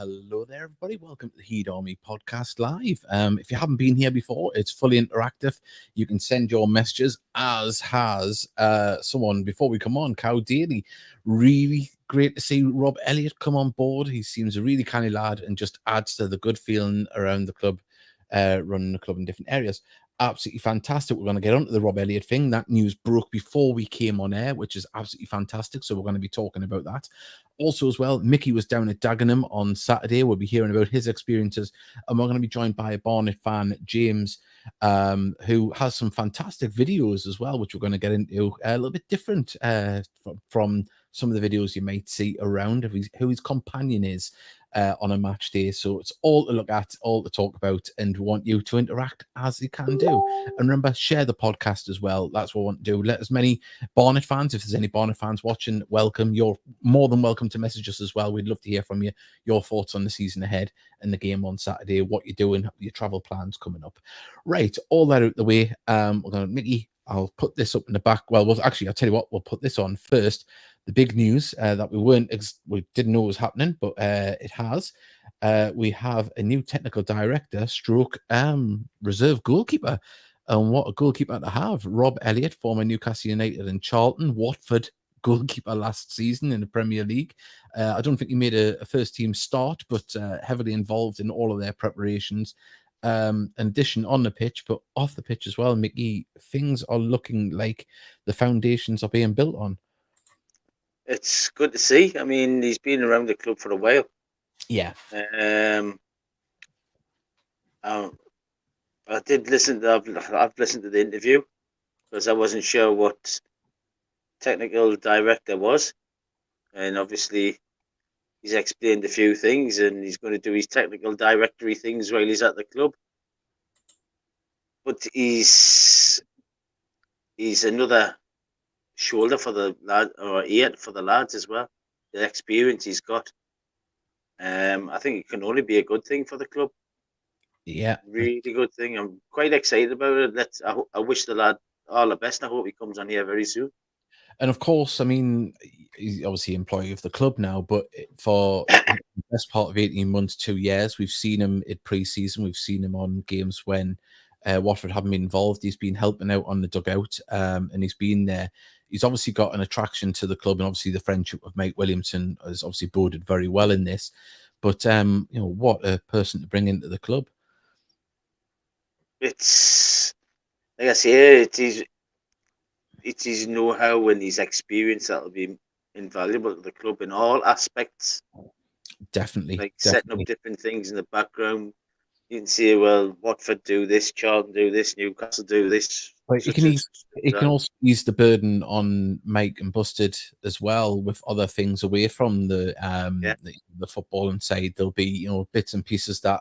hello there, everybody. Welcome to the Heed Army Podcast Live. If you haven't been here before, it's fully interactive. You can send your messages, as has someone before we come on, Cow Daly. Really great to see Rob Elliott come on board. He seems a really canny lad and just adds to the good feeling around the club, running the club in different areas. Absolutely fantastic. We're going to get onto the Rob Elliott thing. That news broke before we came on air, which is absolutely fantastic. So we're going to be talking about that. Also, as well, Mickey was down at Dagenham on Saturday. We'll be hearing about his experiences. And we're going to be joined by a Barnet fan, James, who has some fantastic videos as well, which we're going to get into a little bit different from some of the videos you might see around of who his companion is on a match day. So it's all to look at, all to talk about, and we want you to interact as you can do. And remember, share the podcast as well. That's what we want to do. Let as many Barnet fans, if there's any Barnet fans watching, welcome. You're more than welcome to message us as well. We'd love to hear from you, your thoughts on the season ahead and the game on Saturday, what you're doing, your travel plans coming up. Right, all that out the way. We're going to, Mickey, I'll put this up in the back. Well, actually, I'll tell you what, we'll put this on first. The big news that we didn't know was happening, but it has. We have a new technical director, stroke reserve goalkeeper. And what a goalkeeper to have. Rob Elliott, former Newcastle United and Charlton, Watford goalkeeper last season in the Premier League. I don't think he made a first team start, but heavily involved in all of their preparations. In addition, on the pitch, but off the pitch as well, Mickey, things are looking like the foundations are being built on. It's good to see. I mean, he's been around the club for a while. Yeah. I did listen to. I've listened to the interview because I wasn't sure what technical director was, and obviously he's explained a few things, and he's going to do his technical directory things while he's at the club. But he's another shoulder for the lad, or ear for the lads as well. The experience he's got. I think it can only be a good thing for the club. Yeah, really good thing. I'm quite excited about it. I wish the lad all the best. I hope he comes on here very soon. And of course, I mean, he's obviously employee of the club now, but for the best part of 18 months, 2 years, we've seen him in pre-season. We've seen him on games when Watford haven't been involved. He's been helping out on the dugout, and he's been there. He's obviously got an attraction to the club, and obviously the friendship of Mike Williamson has obviously boded very well in this. But what a person to bring into the club. It's like I say, it's his know-how and his experience that'll be invaluable to the club in all aspects. Definitely, like setting up different things in the background. You can see, well, Watford do this, Charlton do this, Newcastle do this. But he can also ease the burden on Mike and Busted as well with other things away from the football and side. There'll be bits and pieces that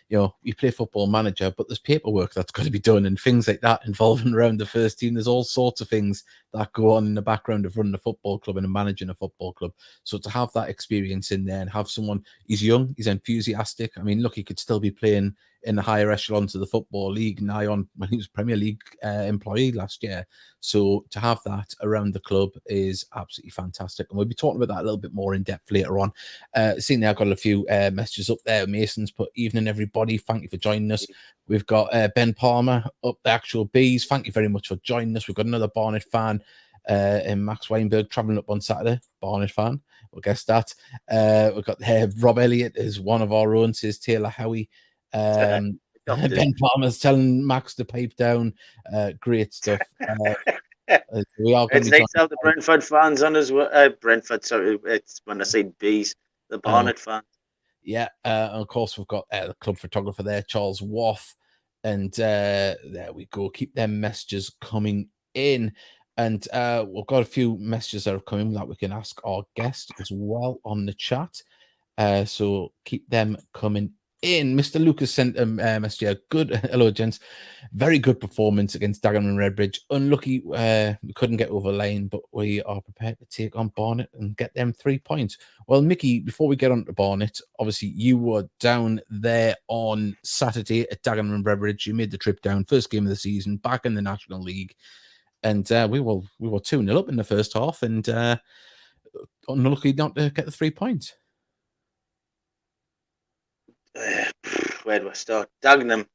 you play Football Manager, but there's paperwork that's got to be done and things like that involving around the first team. There's all sorts of things that go on in the background of running a football club and managing a football club. So to have that experience in there and have someone, he's young, he's enthusiastic. I mean, look, he could still be playing in the higher echelons of the Football League now on when he was Premier League employee last year. So to have that around the club is absolutely fantastic. And we'll be talking about that a little bit more in depth later on. Seeing there, I've got a few messages up there. Mason's put, evening, everybody. Thank you for joining us. We've got Ben Palmer up the actual bees. Thank you very much for joining us. We've got another Barnet fan in Max Weinberg traveling up on Saturday. Barnet fan. We'll guess that. We've got Rob Elliott is one of our own, says Taylor Howie. Ben Palmer's telling Max to pipe down. Great stuff. We are it's nice to have the Brentford fans on as well. Brentford, sorry, it's when I say bees, the Barnet fans. Yeah, and of course we've got the club photographer there, Charles Waff, and there we go. Keep them messages coming in, and we've got a few messages that have come in that we can ask our guest as well on the chat. So keep them coming in. Mr. Lucas sent a message. Good, hello, gents. Very good performance against Dag and Red. Unlucky we couldn't get over the line, but we are prepared to take on Barnet and get them 3 points. Well, Mickey, before we get on to Barnet, obviously you were down there on Saturday at Dag and Red. You made the trip down, first game of the season, back in the National League, and we were 2-0 up in the first half, and unlucky not to get the 3 points. where do I start? Dagenham.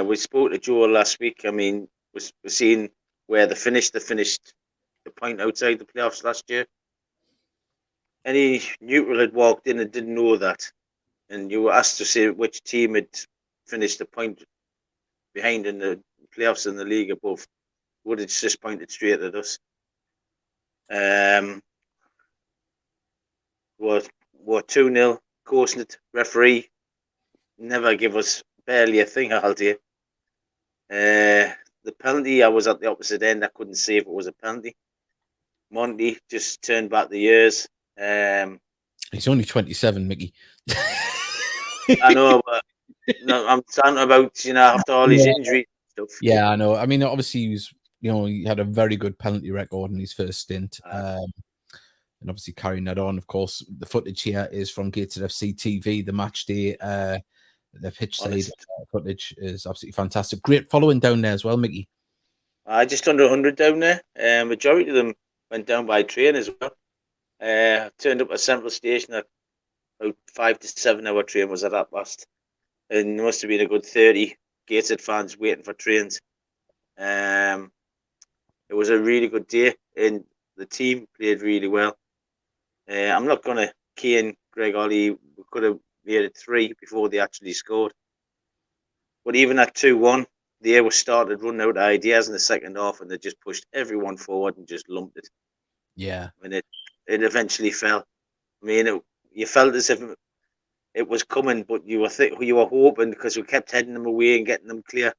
We spoke to Joe last week. I mean, we're seeing where they finished. They finished the point outside the playoffs last year. Any neutral had walked in and didn't know that, and you were asked to say which team had finished a point behind in the playoffs in the league above, would have just pointed straight at us. We're 2-0, course it. Referee never give us barely a thing, I'll tell you. The penalty, I was at the opposite end. I couldn't see if it was a penalty. Monty just turned back the years. He's only 27, Mickey. I know, but no, I'm talking about, after all his injuries and stuff. Yeah, I know. I mean, obviously, he had a very good penalty record in his first stint. And obviously carrying that on. Of course, the footage here is from Gateshead FC TV, the match day. The pitch side footage is absolutely fantastic. Great following down there as well, Mickey. Just under 100 down there. Majority of them went down by train as well. Turned up at Central Station at about 5 to 7 hour train was at that last. And there must have been a good 30 Gateshead fans waiting for trains. It was a really good day, and the team played really well. I'm not going to cane Greg Ollie. We could have made it 3 before they actually scored. But even at 2-1, they were started running out of ideas in the second half, and they just pushed everyone forward and just lumped it. Yeah. And it eventually fell. I mean, you felt as if it was coming, but you were hoping, because we kept heading them away and getting them clear.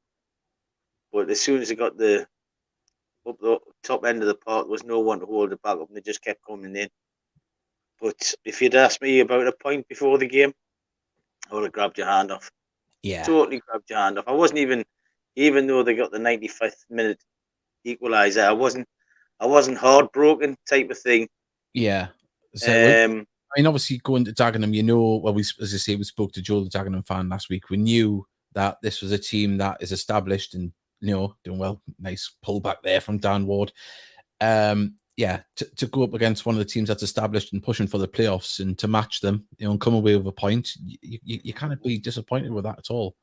But as soon as it got up the top end of the park, there was no one to hold it back up, and they just kept coming in. But if you'd asked me about a point before the game, I would have grabbed your hand off. Yeah. Totally grabbed your hand off. I wasn't even though they got the 95th minute equaliser, I wasn't heartbroken type of thing. Yeah. So, I mean, obviously going to Dagenham, as I say, we spoke to Joe, the Dagenham fan last week. We knew that this was a team that is established and, doing well. Nice pullback there from Dan Ward. To go up against one of the teams that's established and pushing for the playoffs and to match them, and come away with a point, you can't be disappointed with that at all.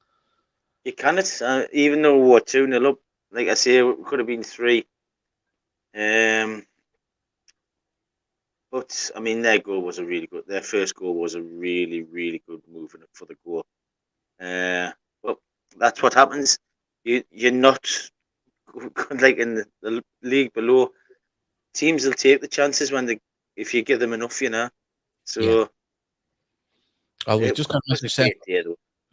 You cannot, even though we're 2-0 up. Like I say, it could have been 3. But I mean, their first goal was a really, really good move for the goal. But that's what happens. You're not like in the league below. Teams will take the chances if you give them enough, So, yeah. We've just got a message.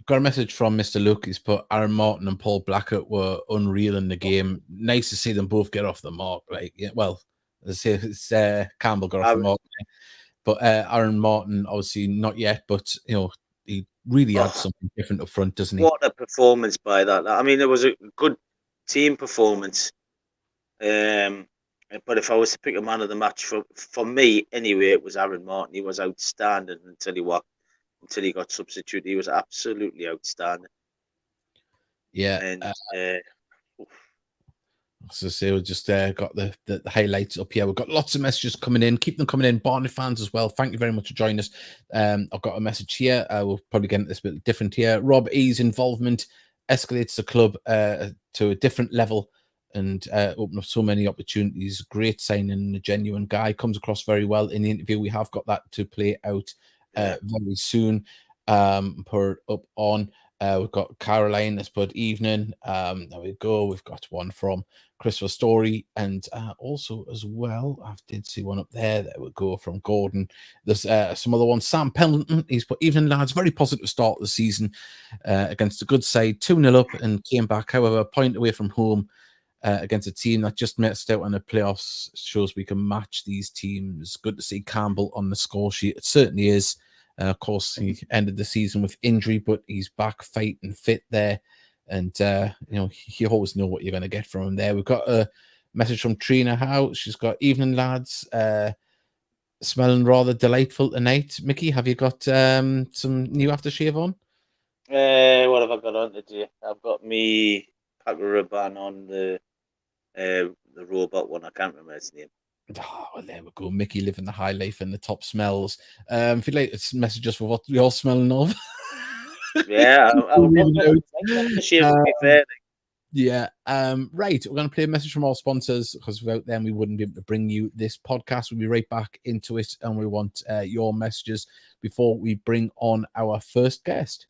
Got a message from Mr. Luke. He's put Aaron Martin and Paul Blackett were unreal in the game. Nice to see them both get off the mark. It's Campbell got off the mark, but Aaron Martin obviously not yet. But he really had something different up front, doesn't he? What a performance by that! I mean, it was a good team performance. But if I was to pick a man of the match for me, anyway, it was Aaron Martin. He was outstanding until he got substituted. He was absolutely outstanding. Yeah. And so we just got the highlights up here. We've got lots of messages coming in. Keep them coming in. Barnet fans as well. Thank you very much for joining us. I've got a message here. We'll probably get into this a bit different here. Rob E's involvement escalates the club to a different level and open up so many opportunities. Great signing, a genuine guy. Comes across very well in the interview. We have got that to play out very soon. Put up on. We've got Caroline that's put evening. There we go. We've got one from Christopher Story, and also as well, I did see one up there. There we go from Gordon. There's some other ones. Sam Pendleton, he's put evening lads. Very positive start of the season against a good side, 2-0 up and came back. However, a point away from home against a team that just missed out on the playoffs shows we can match these teams. Good to see Campbell on the score sheet. It certainly is. Of course, he ended the season with injury, but he's back, fit and fit there. And, you always know what you're going to get from him there. We've got a message from Trina Howe. She's got evening, lads. Smelling rather delightful tonight. Mickey, have you got some new aftershave on? What have I got on today? I've got me Paco Rabanne on the robot one. I can't remember his name. Oh, well, there we go. Mickey living the high life and the top smells. If you'd like to message us for what you're smelling of. Yeah, I'm not ashamed to be fair. Yeah. Right. We're going to play a message from our sponsors because without them, we wouldn't be able to bring you this podcast. We'll be right back into it, and we want your messages before we bring on our first guest.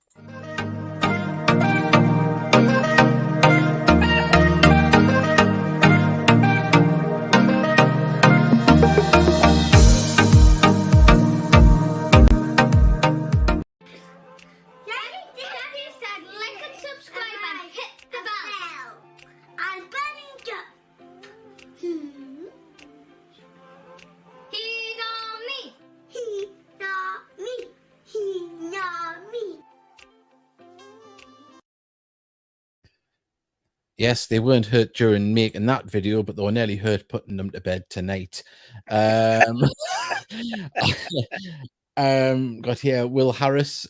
Yes, they weren't hurt during making that video, but they were nearly hurt putting them to bed tonight. Got here Will Harris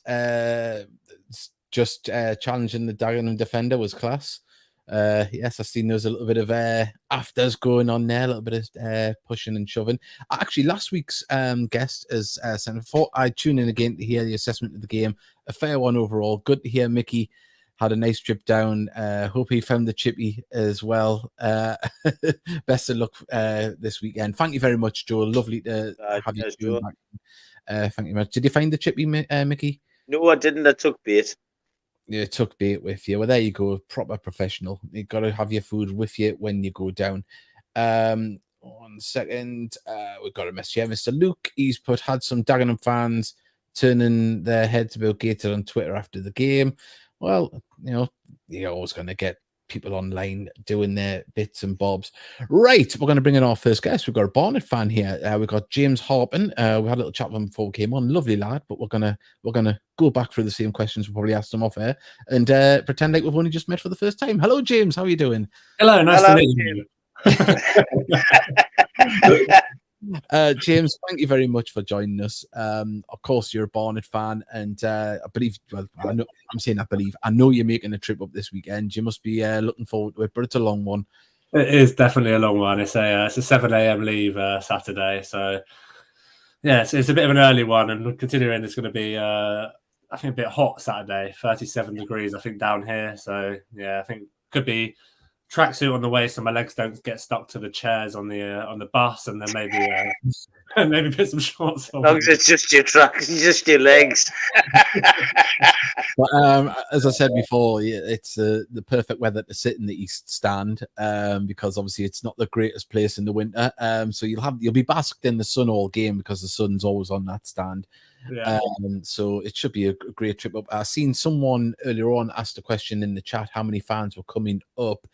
just challenging the Dag and Red defender was class. Yes, I've seen there's a little bit of afters going on there, a little bit of pushing and shoving. Actually, last week's guest is sent before I tune in again to hear the assessment of the game. A fair one overall. Good to hear Mickey had a nice trip down. Hope he found the chippy as well. Best of luck this weekend. Thank you very much, Joe. Lovely to have you back. Thank you very much. Did you find the chippy, Mickey? No, I didn't. I took bait. You took bait with you. Well, there you go. Proper professional. You've got to have your food with you when you go down. 1 second. We've got a message here. Mr. Luke, he's had some Dagenham fans turning their heads about Gator on Twitter after the game. Well, you're always going to get people online doing their bits and bobs. Right, we're going to bring in our first guest. We've got a Barnet fan here. We've got James Harpin. We had a little chat with him before we came on. Lovely lad, but we're gonna go back through the same questions we probably asked him off air and pretend like we've only just met for the first time. Hello, James. How are you doing? Hello, nice to meet you. James, thank you very much for joining us. Of course, you're a Barnet fan, and I believe, well, I know you're making a trip up this weekend. You must be looking forward to it, but it's a long one. It is definitely a long one. It's a 7 a.m. leave Saturday, so yeah, it's a bit of an early one, and considering it's going to be, I think, a bit hot Saturday, 37 degrees, I think, down here. So yeah, I think could be tracksuit on the way so my legs don't get stuck to the chairs on the bus, and then maybe put some shorts on. As long as it's just your tracks, just your legs. But as I said before, it's the perfect weather to sit in the East Stand because obviously it's not the greatest place in the winter. So you'll be basked in the sun all game because the sun's always on that stand. Yeah. So it should be a great trip up. I've seen someone earlier on asked a question in the chat how many fans were coming up,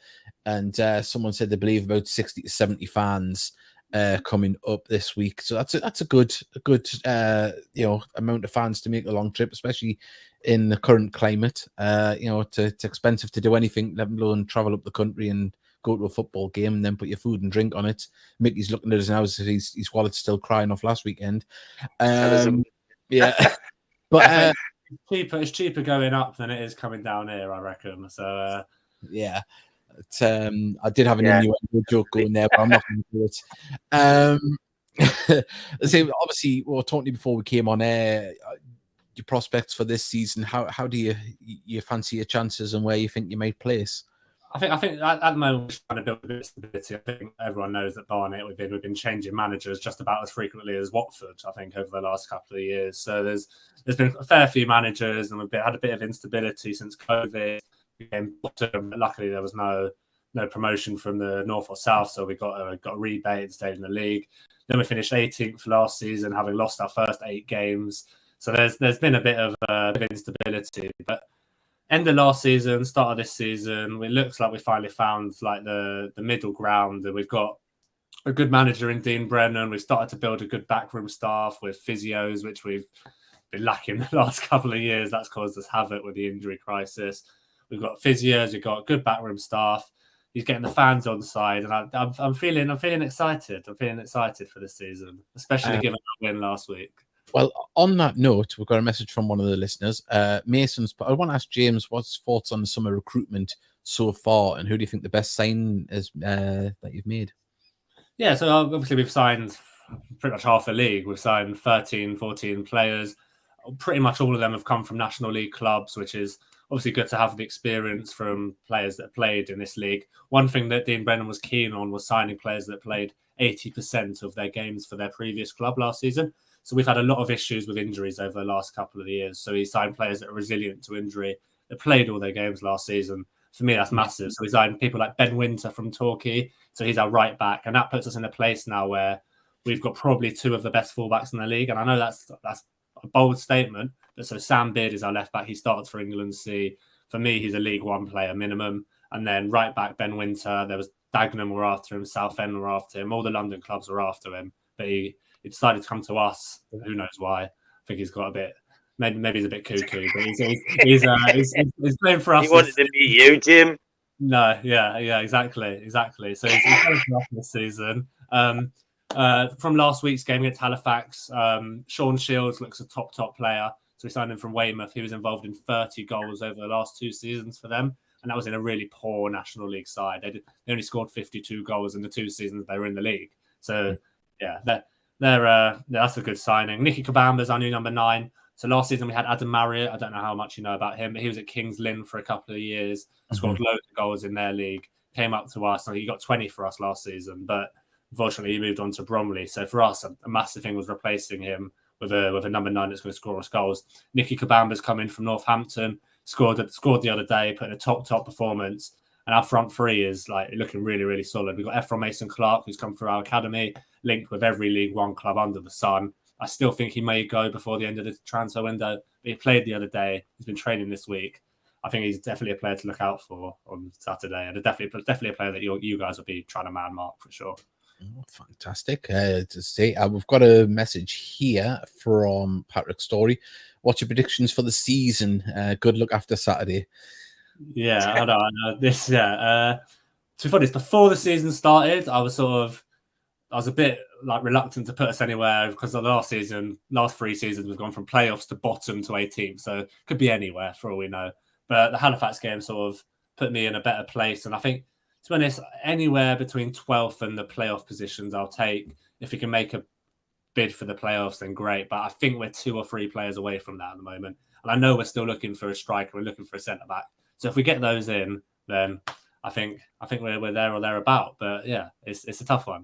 and someone said they believe about 60 to 70 fans coming up this week. So that's a good amount of fans to make a long trip, especially in the current climate. It's expensive to do anything, let alone travel up the country and go to a football game and then put your food and drink on it. Mickey's looking at us now as if his wallet's still crying off last weekend. Yeah, but it's cheaper going up than it is coming down here, I reckon. So yeah. I did have an innuendo joke going there, but I'm not going to do it. So obviously, we were talking to you before we came on air. Your prospects for this season, how do you fancy your chances and where you think you might place? I think at the moment we're trying to build a bit of stability. I think everyone knows that Barnet we've been changing managers just about as frequently as Watford. I think over the last couple of years, so there's been a fair few managers, and we've had a bit of instability since COVID. Luckily, there was no promotion from the north or south, so we got a rebate and stayed in the league. Then we finished 18th last season, having lost our first 8 games. So there's been a bit of instability, but end of last season, start of this season, it looks like we finally found like the middle ground, and we've got a good manager in Dean Brennan. We've started to build a good backroom staff with physios, which we've been lacking the last couple of years. That's caused us havoc with the injury crisis. We've got physios, we've got good backroom staff. He's getting the fans on the side, and I'm feeling excited. I'm feeling excited for this season, especially given that win last week. Well, on that note, we've got a message from one of the listeners. Mason's. I want to ask James what's his thoughts on the summer recruitment so far, and who do you think the best sign is that you've made? Yeah, so obviously we've signed pretty much half the league. We've signed 13, 14 players. Pretty much all of them have come from National League clubs, which is obviously good to have the experience from players that played in this league. One thing that Dean Brennan was keen on was signing players that played 80% of their games for their previous club last season. So we've had a lot of issues with injuries over the last couple of years. So he signed players that are resilient to injury, that played all their games last season. For me, that's massive. So we signed people like Ben Winter from Torquay. So he's our right back. And that puts us in a place now where we've got probably two of the best fullbacks in the league. And I know that's a bold statement. But so Sam Beard is our left back. He starts for England C. For me, he's a League One player minimum. And then right back, Ben Winter. There was Dagenham were after him. Southend were after him. All the London clubs were after him. But he decided to come to us. Who knows why? I think he's got a bit. Maybe he's a bit cuckoo, but he's playing for us. He wanted to meet you, Jim. No, yeah, exactly. So he's playing for us this season. From last week's game against Halifax, Shawn Shields looks a top player. So we signed him from Weymouth. He was involved in 30 goals over the last 2 seasons for them, and that was in a really poor National League side. They only scored 52 goals in the 2 seasons they were in the league. So yeah, that's a good signing. Nicky Kabamba's our new number 9. So last season we had Adam Marriott. I don't know how much you know about him, but he was at Kings Lynn for a couple of years, scored loads of goals in their league, came up to us, and he got 20 for us last season. But unfortunately, he moved on to Bromley. So for us, a massive thing was replacing him with a number 9 that's going to score us goals. Nicky Kabamba's come in from Northampton, scored the other day, put in a top performance. And our front three is like looking really, really solid. We've got Ephron Mason-Clark, who's come through our academy, linked with every League One club under the sun. I still think he may go before the end of the transfer window. But he played the other day. He's been training this week. I think he's definitely a player to look out for on Saturday. And definitely a player that you guys will be trying to man mark for sure. Oh, fantastic to see. We've got a message here from Patrick Story. What's your predictions for the season? Good luck after Saturday. Yeah, I know. This, to be honest, before the season started, I was a bit like reluctant to put us anywhere because the last 3 seasons, we've gone from playoffs to bottom to 18th. So it could be anywhere for all we know. But the Halifax game sort of put me in a better place. And I think, to be honest, anywhere between 12th and the playoff positions, I'll take. If we can make a bid for the playoffs, then great. But I think we're 2 or 3 players away from that at the moment. And I know we're still looking for a striker. We're looking for a centre-back. So if we get those in, then I think we're there or thereabout. But yeah, it's a tough one.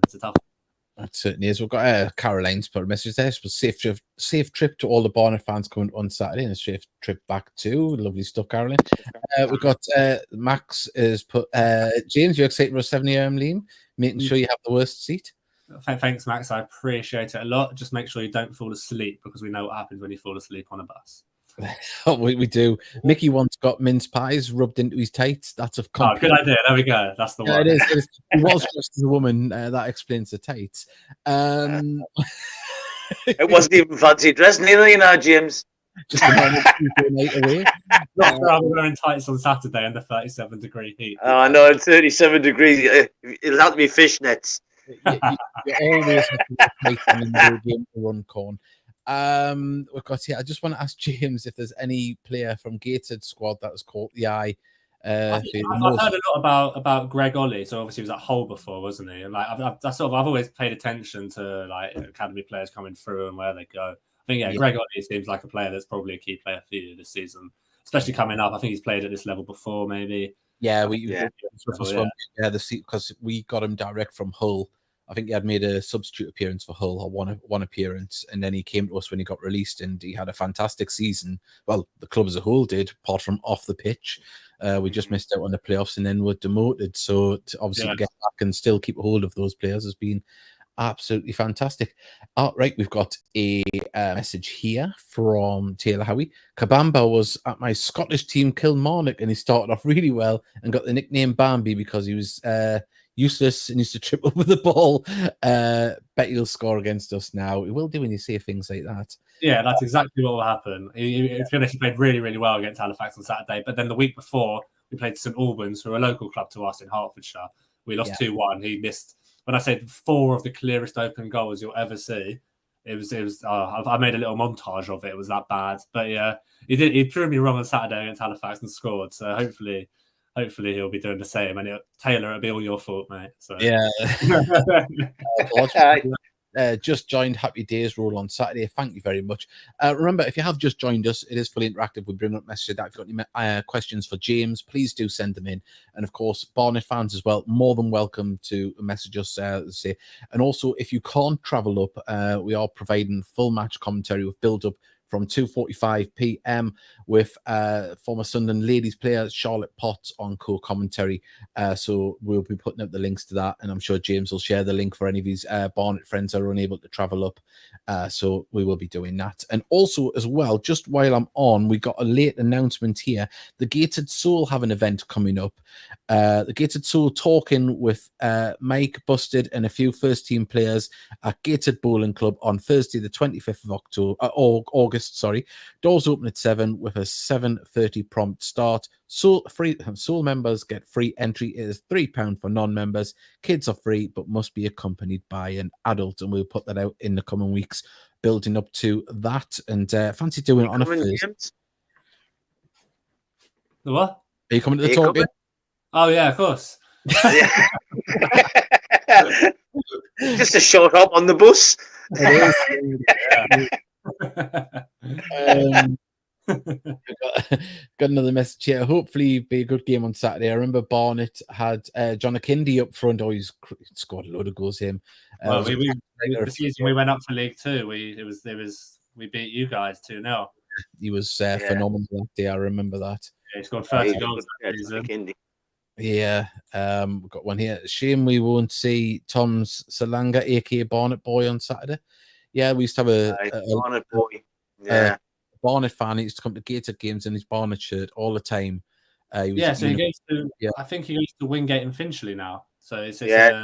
It certainly is. We've got Caroline's put a message there. Safe trip to all the Barnet fans coming on Saturday, and a safe trip back too. Lovely stuff, Caroline. We've got Max is put James. You're excited for a 7 a.m. Liam, making sure you have the worst seat. Thanks, Max. I appreciate it a lot. Just make sure you don't fall asleep because we know what happens when you fall asleep on a bus. we do. Mickey once got mince pies rubbed into his tights. That's a good idea. There we go. That's the one. It is. He was dressed as a woman. That explains the tights. It wasn't even fancy dress, neither, you know, James. Just a normal night away. Not sure I'm wearing tights on Saturday in the 37-degree heat. Oh, I know, 37 degrees. It'll have to be fishnets. You always have to be tight in the game to run corn. We've got here. I just want to ask James if there's any player from Gateshead squad that has caught the eye. I've heard a lot about Greg Ollie. So obviously he was at Hull before, wasn't he? And like I've always paid attention to like academy players coming through and where they go. I think Greg Ollie seems like a player that's probably a key player for you this season, especially coming up. I think he's played at this level before, maybe. Because we got him direct from Hull. I think he had made a substitute appearance for Hull, or one appearance, and then he came to us when he got released, and he had a fantastic season. Well, the club as a whole did, apart from off the pitch. We just missed out on the playoffs and then were demoted. So to get back and still keep a hold of those players has been absolutely fantastic. Right, we've got a message here from Taylor Howie. Kabamba was at my Scottish team Kilmarnock, and he started off really well and got the nickname Bambi because he was useless and used to trip over the ball. Bet he'll score against us now. He will do when you say things like that. Yeah, that's exactly what will happen. He played really, really well against Halifax on Saturday, but then the week before we played St Albans, who are a local club to us in Hertfordshire. We lost 2-1. He missed. When I said 4 of the clearest open goals you'll ever see, it was. I made a little montage of it. It was that bad, but yeah, he proved me wrong on Saturday against Halifax and scored. So hopefully hopefully he'll be doing the same. And Taylor, it'll be all your fault, mate. So Yeah. Just joined. Happy Days roll on Saturday. Thank you very much. Remember, if you have just joined us, it is fully interactive. We bring up messages. If you've got any questions for James, please do send them in. And of course, Barnet fans as well, more than welcome to message us. Say, and also, if you can't travel up, we are providing full match commentary with build up from 2:45 p.m. with former Sunderland ladies player Charlotte Potts on co-commentary. So we'll be putting up the links to that, and I'm sure James will share the link for any of his Barnet friends that are unable to travel up. So we will be doing that. And also as well, just while I'm on, we got a late announcement here. The Gated Soul have an event coming up. The Gated Soul talking with Mike Busted and a few first team players at Gated Bowling Club on Thursday the 25th of August. Sorry, doors open at 7 with a 7:30 prompt start. Soul members get free entry. It is £3 for non-members. Kids are free but must be accompanied by an adult, and we'll put that out in the coming weeks, building up to that. And fancy doing it on a Thursday. The what? Are you coming to the talk? Oh yeah, of course. Just a short hop on the bus. Got another message here. Hopefully be a good game on Saturday. I remember Barnet had John Akindi up front. Oh, he's scored a load of goals. Him. Well, the season we went up for League Two. We beat you guys 2-0. He was phenomenal that day. I remember that. Yeah, he scored 30 goals that season. Yeah, we've got one here. Shame we won't see Tom's Salanga, aka Barnet Boy, on Saturday. Yeah, we used to have a Barnet Boy. Yeah. Barnet fan. He used to come to Gated games in his Barnet shirt all the time. So he goes to. Yeah. I think he goes to Wingate and Finchley now. So it's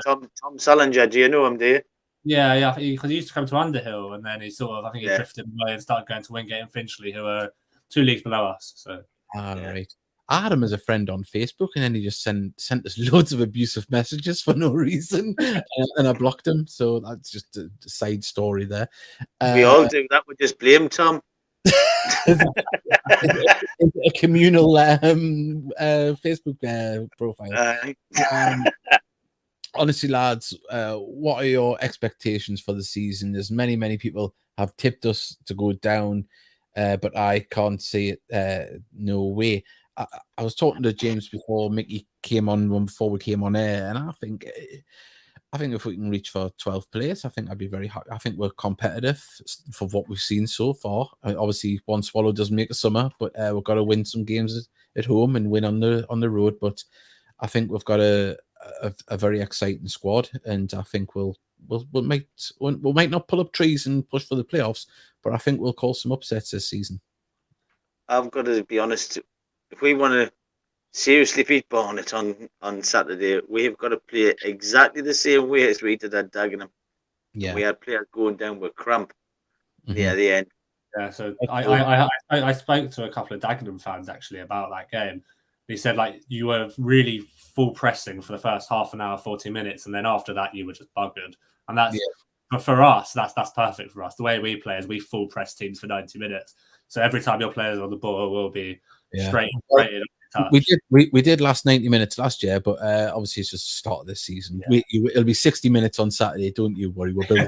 Tom Salinger. Do you know him? Do you? Yeah. Because he used to come to Underhill, and then he sort of, I think, he drifted away and started going to Wingate and Finchley, who are 2 leagues below us. So. Right. I had him as a friend on Facebook, and then he just sent us loads of abusive messages for no reason, and I blocked him. So that's just a side story there. We all do that. We just blame Tom. A communal Facebook profile. Honestly, lads, what are your expectations for the season? There's many people have tipped us to go down, but I can't see it. No way. I was talking to James before Mickey came on, before we came on air, and I think if we can reach for 12th place, I think I'd be very happy. I think we're competitive for what we've seen so far. Obviously, one swallow doesn't make a summer, but we've got to win some games at home and win on the road. But I think we've got a very exciting squad, and I think we might not pull up trees and push for the playoffs, but I think we'll call some upsets this season. I've got to be honest. If we want to seriously beat Barnet on Saturday, we've got to play exactly the same way as we did at Dagenham. Yeah, we had players going down with cramp near the end. Yeah, so I spoke to a couple of Dagenham fans actually about that game. He said you were really full pressing for the first half an hour, 40 minutes, and then after that you were just buggered. And that's for us, that's perfect for us. The way we play is we full press teams for 90 minutes. So every time your players on the ball will be straight in. We did last 90 minutes last year, but obviously it's just the start of this season. Yeah. It'll be 60 minutes on Saturday. Don't you worry, we're building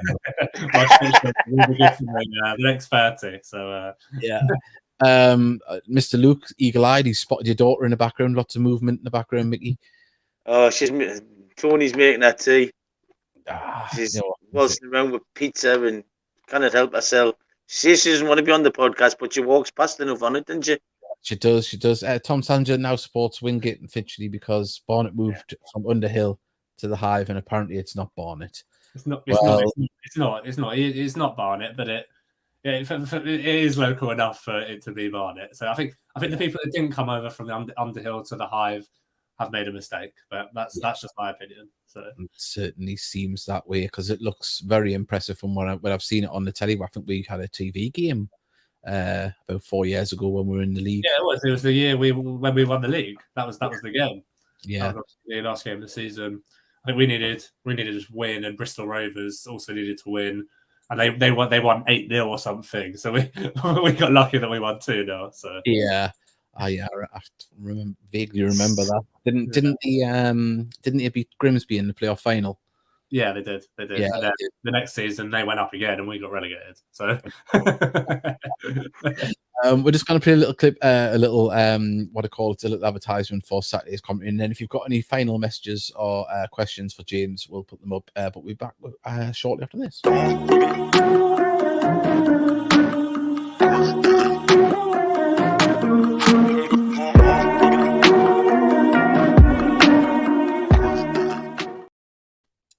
the next 30. So Mr. Luke, eagle-eyed, he's spotted your daughter in the background. Lots of movement in the background, Mickey. Oh, Tony's making that tea. She's waltzing around with pizza and cannot help herself. She says she doesn't want to be on the podcast, but she walks past enough on it, doesn't she? She does. Tom Sanger now supports Wingate and Finchley because Barnet moved from Underhill to the Hive, and apparently it's not Barnet. It's not Barnet, but it is local enough for it to be Barnet. So I think the people that didn't come over from the Underhill to the Hive have made a mistake, but that's just my opinion. So it certainly seems that way because it looks very impressive from when I've seen it on the telly. I think we had a TV game about 4 years ago when we were in the league. Yeah, it was the year when we won the league. That was the game. Yeah, that was the last game of the season. I think we needed to win, and Bristol Rovers also needed to win, and they won 8-0 or something. So we got lucky that we won 2-0. So yeah, Yeah, I vaguely remember that. Didn't he beat Grimsby in the playoff final? Yeah, they did. Yeah, and then the next season they went up again, and we got relegated. So we're just going to play a little clip, a little advertisement for Saturday's company. And then if you've got any final messages or questions for James, we'll put them up. But we'll be back shortly after this.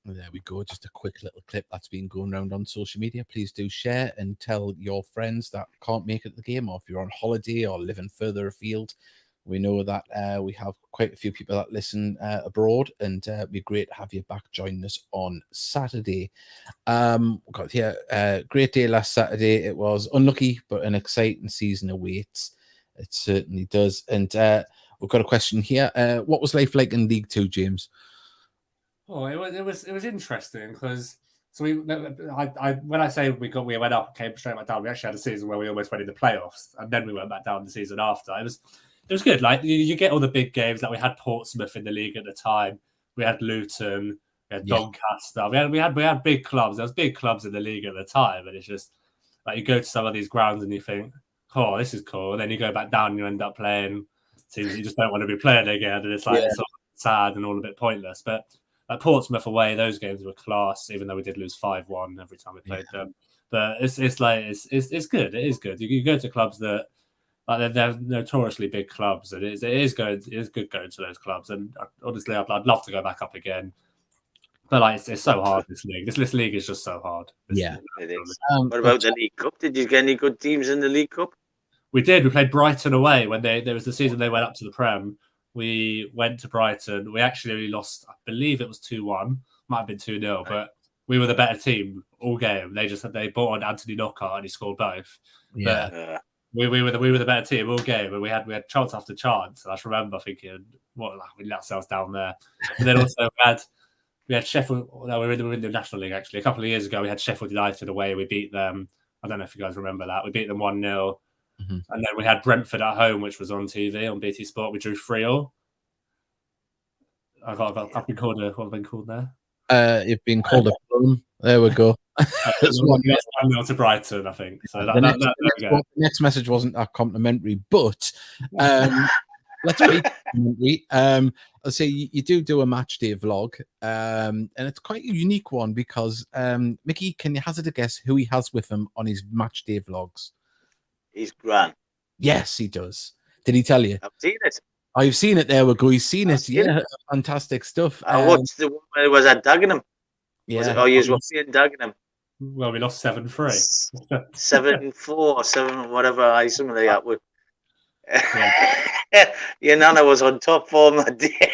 There we go. Just a quick little clip that's been going around on social media. Please do share and tell your friends that can't make it to the game, or if you're on holiday or living further afield. We know that we have quite a few people that listen abroad, and it'd be great to have you back joining us on Saturday. Got here, great day last Saturday. It was unlucky, but an exciting season awaits. It certainly does. And we've got a question here. What was life like in League Two, James? Oh, it was interesting because when I say we went up and came straight back down, we actually had a season where we almost went in the playoffs, and then we went back down the season after. It was good. Like you get all the big games. Like we had Portsmouth in the league at the time. We had Luton. We had Doncaster. We had big clubs. There was big clubs in the league at the time, and it's just like you go to some of these grounds and you think, "Oh, this is cool," and then you go back down and you end up playing teams that you just don't want to be playing again, and it's like it's sort of sad and all a bit pointless, but. Like Portsmouth away, those games were class, even though we did lose 5-1 every time we played them. But it's good. It is good. You go to clubs that like they're notoriously big clubs, and it is good going to those clubs. And honestly, I'd love to go back up again. But like it's so hard, this league. This league is just so hard. It is. What about the League Cup? Did you get any good teams in the League Cup? We did. We played Brighton away when there was the season they went up to the Prem. We went to Brighton. We actually only lost, I believe it was 2-1. Might have been 2-0, but we were the better team all game. They brought on Anthony Knockaert and he scored both. Yeah. We were the better team all game, and we had chance after chance. And I just remember thinking, we let ourselves down there. And then also we had Sheffield. No, we were in the National League actually. A couple of years ago, we had Sheffield United away. We beat them. I don't know if you guys remember that. We beat them 1-0. Mm-hmm. And then we had Brentford at home, which was on TV on BT Sport. We drew 3-3. I've been called what have I been called there? You've been called a plum. There we go. That's 1-0 to Brighton, I think. So the next message wasn't that complimentary, but let's be complimentary. I'll say you do a match day vlog, and it's quite a unique one because Mickey, can you hazard a guess who he has with him on his match day vlogs? He's Gran. Yes, he does. Did he tell you? I've seen it. Oh, you've seen it. There we go. He's seen it. Yeah, fantastic stuff. I watched the one where it was at Dagenham. Yeah. You were in Dagenham. Well, we lost 7-3. 7-4, 7 whatever. Something like that. Your Nana was on top form that day.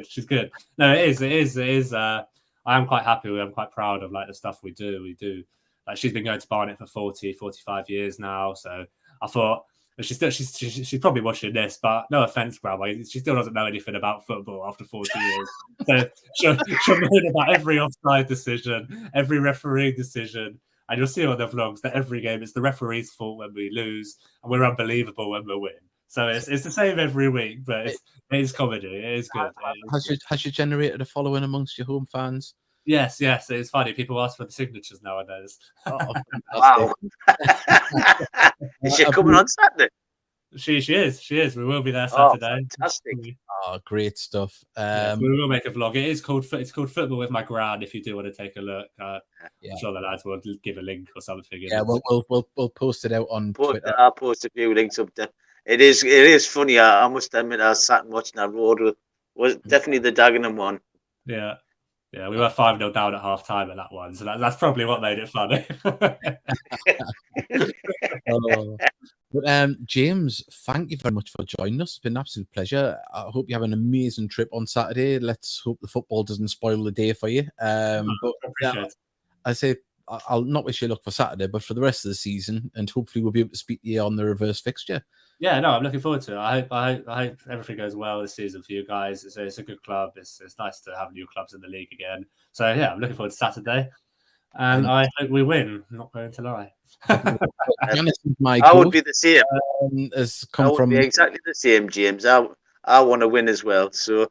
She's good. No, it is. I am quite happy. I'm quite proud of like the stuff we do. Like she's been going to Barnet for 45 years now. So I thought she's probably watching this, but no offense, Grandma, she still doesn't know anything about football after 40 years. So she'll know about every offside decision, every refereeing decision. And you'll see on the vlogs that every game it's the referee's fault when we lose, and we're unbelievable when we win. So it's the same every week, but it is comedy. It is good. Has you generated a following amongst your home fans? Yes. It's funny. People ask for the signatures nowadays. Oh, wow. Is she coming on Saturday? She is. We will be there Saturday. Fantastic. Oh, great stuff. We will make a vlog. It's called Football with My Gran. If you do want to take a look, I'm sure the lads will give a link or something. Yeah, we'll post it out on Twitter. I'll post a few links up there. It is funny. I must admit, I sat and watching that road. Was definitely the Dagenham one. Yeah. Yeah, we were 5-0 down at half time at that one, so that's probably what made it funny. But James, thank you very much for joining us. It's been an absolute pleasure. I hope you have an amazing trip on Saturday. Let's hope the football doesn't spoil the day for you. I say I'll not wish you luck for Saturday, but for the rest of the season, and hopefully we'll be able to speak to you on the reverse fixture. Yeah, no, I'm looking forward to it. I hope everything goes well this season for you guys. It's a good club. It's nice to have new clubs in the league again. So yeah, I'm looking forward to Saturday. And I hope we win. I'm not going to lie. Janice is my I would goat, be the same. has I come would from be exactly the same, James. I want to win as well. So,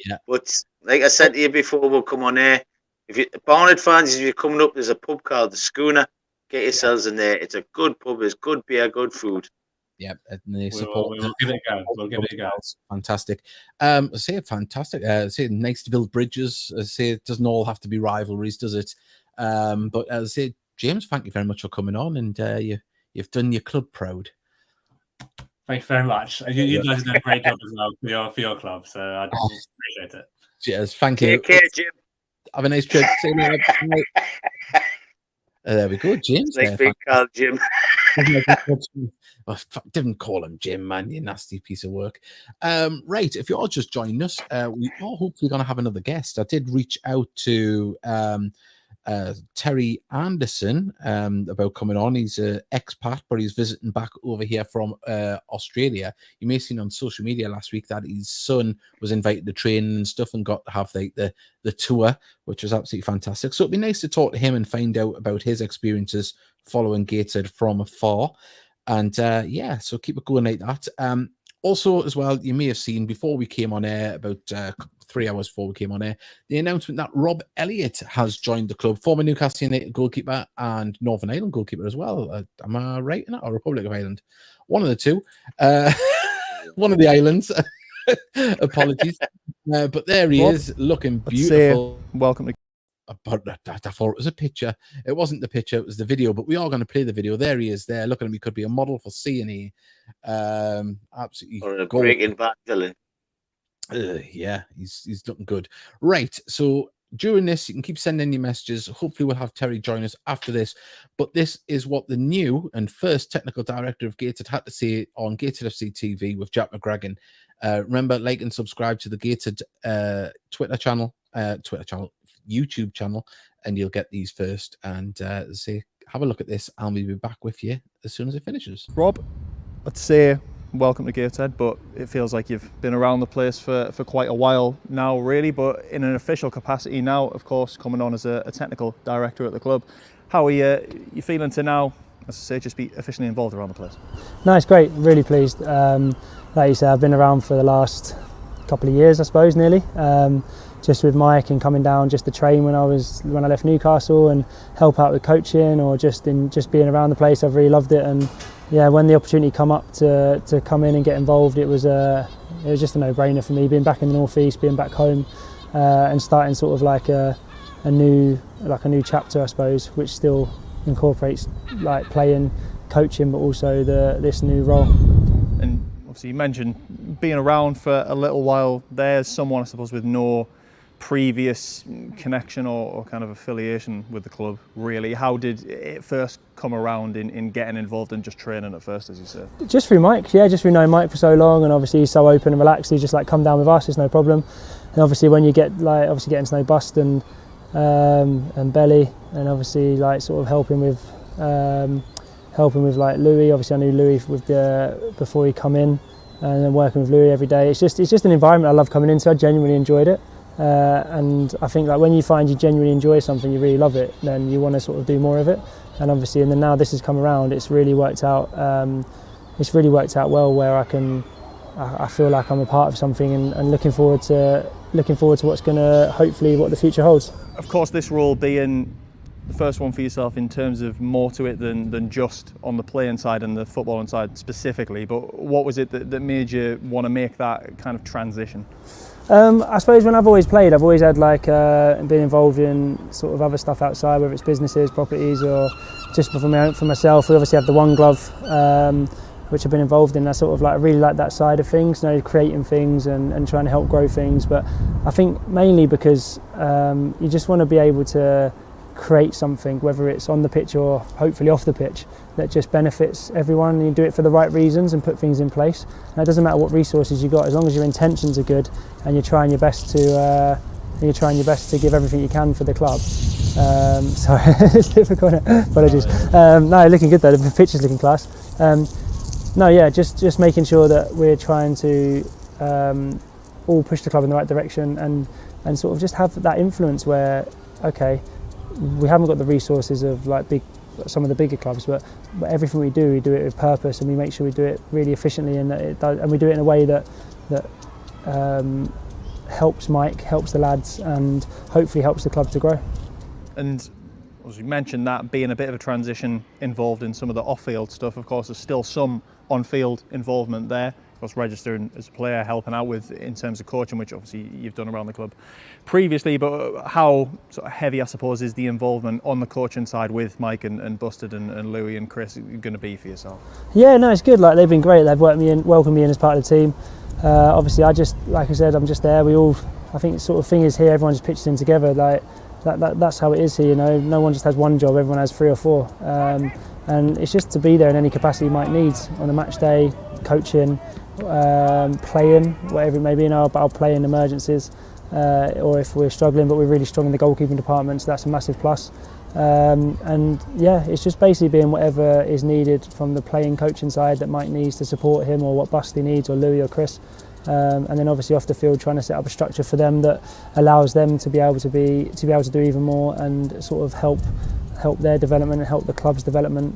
Yeah. But like I said to you before, we'll come on air. If you Barnet fans, if you're coming up, there's a pub called the Schooner. Get yourselves in there. It's a good pub. There's good beer, good food. Yeah, and they We support. will give it a go. We'll give it a go. Fantastic. Say fantastic. Say nice to build bridges. Say it doesn't all have to be rivalries, does it? But as I say, James, thank you very much for coming on, and you've done your club proud. Thank you very much. You guys have done a great job as well for your club, so I appreciate it. Cheers. Thank you. Take care, Jim. Have a nice trip. See you later. There we go, James. Like being called Jim. Oh, didn't call him Jim, man, you nasty piece of work. Right, if you're just joining us, we are hopefully going to have another guest. I did reach out to Terry Anderson about coming on. He's an expat, but he's visiting back over here from Australia. You may have seen on social media last week that his son was invited to training and stuff and got to have the tour, which was absolutely fantastic. So it'd be nice to talk to him and find out about his experiences following Gateshead from afar. And so keep it going like that. Also, as well, you may have seen before we came on air, about 3 hours before we came on air, the announcement that Rob Elliott has joined the club, former Newcastle United goalkeeper and Northern Ireland goalkeeper as well. Am I right in that? Or Republic of Ireland? One of the two. One of the islands. Apologies. But there he is, looking beautiful. Welcome to. But I thought it was a picture. It wasn't the picture, it was the video. But we are going to play the video. There he is there. Look at him. He could be a model for C&E. Absolutely. Or a Breaking Bad villain. Yeah, he's looking good. Right. So during this, you can keep sending your messages. Hopefully we'll have Terry join us after this. But this is what the new and first technical director of Gateshead had to say on Gateshead FC TV with Jack McGregor. Remember, like and subscribe to the Gateshead YouTube channel, and you'll get these first. And have a look at this, and we'll be back with you as soon as it finishes. Rob, I'd say welcome to Gateshead, but it feels like you've been around the place for quite a while now, really, but in an official capacity now, of course, coming on as a technical director at the club. How are you feeling to now, as I say, just be officially involved around the place? No, it's great, really pleased. Like you said, I've been around for the last couple of years, I suppose, nearly. Just with Mike and coming down just to train when I left Newcastle and help out with coaching, or just being around the place. I've really loved it, and yeah, when the opportunity come up to come in and get involved, it was just a no-brainer for me. Being back in the northeast, being back home, and starting sort of like a new chapter, I suppose, which still incorporates like playing, coaching, but also this new role. And obviously, you mentioned being around for a little while. There's someone, I suppose, with no previous connection or kind of affiliation with the club, really. How did it first come around in getting involved in just training at first, as you said? Just through Mike, yeah, just through knowing Mike for so long, and obviously he's so open and relaxed. He's just like, come down with us, it's no problem. And obviously when you get getting to know Bust and Belly, and obviously like sort of helping with like Louis. Obviously I knew Louis before he come in, and then working with Louis every day. It's just an environment I love coming into. I genuinely enjoyed it. And I think like when you find you genuinely enjoy something, you really love it, then you want to sort of do more of it. And obviously, and then now this has come around, it's really worked out. It's really worked out well, where I feel like I'm a part of something, and looking forward to what's what the future holds. Of course, this role being the first one for yourself in terms of more to it than just on the playing side and the footballing side specifically. But what was it that made you want to make that kind of transition? I suppose when I've always played, I've always had been involved in sort of other stuff outside, whether it's businesses, properties, or just for myself. We obviously have the One Glove, which I've been involved in. I sort of really like that side of things, creating things and trying to help grow things. But I think mainly because you just want to be able to create something, whether it's on the pitch or hopefully off the pitch, that just benefits everyone, and you do it for the right reasons and put things in place. And it doesn't matter what resources you got, as long as your intentions are good and you're trying your best to give everything you can for the club. Sorry, it's difficult. Apologies. No, looking good though. The pitch is looking class. Just making sure that we're trying to all push the club in the right direction and sort of just have that influence where, okay, we haven't got the resources of like some of the bigger clubs, but everything we do with purpose, and we make sure we do it really efficiently, and we do it in a way that helps Mike, helps the lads, and hopefully helps the club to grow. And as you mentioned, that being a bit of a transition involved in some of the off-field stuff, of course, there's still some on-field involvement there. Of course, registering as a player, helping out with in terms of coaching, which obviously you've done around the club previously. But how sort of heavy, I suppose, is the involvement on the coaching side with Mike and Busted and Louis and Chris going to be for yourself? Yeah, no, it's good. Like, they've been great. They've welcomed me in as part of the team. Obviously, like I said, I'm just there. I think sort of thing is here. Everyone just pitches in together. Like that's how it is here. You know, no one just has one job. Everyone has 3 or 4. And it's just to be there in any capacity Mike needs on a match day, coaching, playing, whatever it may be. I'll play in emergencies, or if we're struggling, but we're really strong in the goalkeeping department, so that's a massive plus. And yeah, it's just basically being whatever is needed from the playing coaching side that Mike needs to support him, or what Busty needs, or Louis or Chris. And then obviously off the field, trying to set up a structure for them that allows them to be able to do even more, and sort of help their development and help the club's development,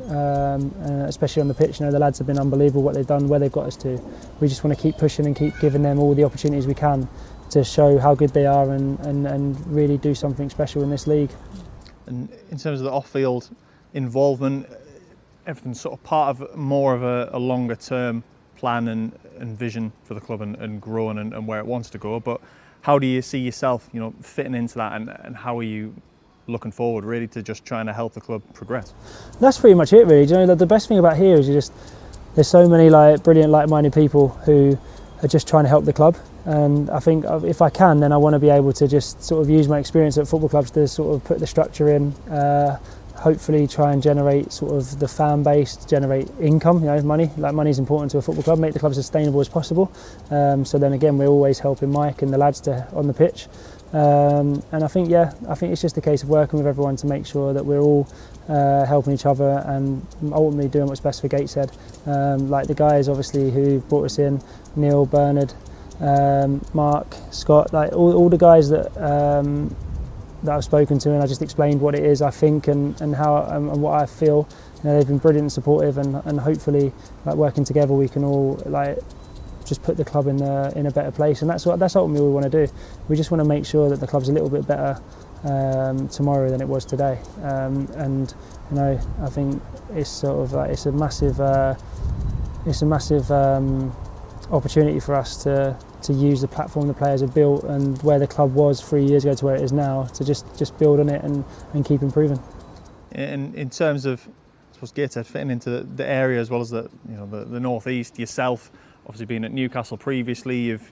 especially on the pitch. You know, the lads have been unbelievable what they've done, where they've got us to. We just want to keep pushing and keep giving them all the opportunities we can to show how good they are, and really do something special in this league. And in terms of the off-field involvement, everything's sort of part of more of a longer term plan and vision for the club, and growing and where it wants to go. But how do you see yourself, you know, fitting into that, and how are you looking forward really to just trying to help the club progress? That's pretty much it, really. Do you know, the best thing about here is there's so many like brilliant, like-minded people who are just trying to help the club. And I think if I can, then I want to be able to just sort of use my experience at football clubs to sort of put the structure in, hopefully try and generate sort of the fan base, generate income, you know, money. Like, money is important to a football club, make the club as sustainable as possible. So then again, we're always helping Mike and the lads on the pitch. And I think it's just a case of working with everyone to make sure that we're all helping each other, and ultimately doing what's best for Gateshead. Like the guys obviously who brought us in, Neil, Bernard, Mark, Scott, like all the guys that I've spoken to, and I just explained what it is I think and how and what I feel. You know, they've been brilliant and supportive, and hopefully, like, working together, we can all like just put the club in a better place. And that's ultimately what we want to do. We just want to make sure that the club's a little bit better tomorrow than it was today. And you know, I think it's sort of like it's a massive opportunity for us to use the platform the players have built, and where the club was 3 years ago to where it is now, to just build on it and keep improving. In terms of, I suppose, Gateshead fitting into the area as well as the North East, yourself obviously being at Newcastle previously, you've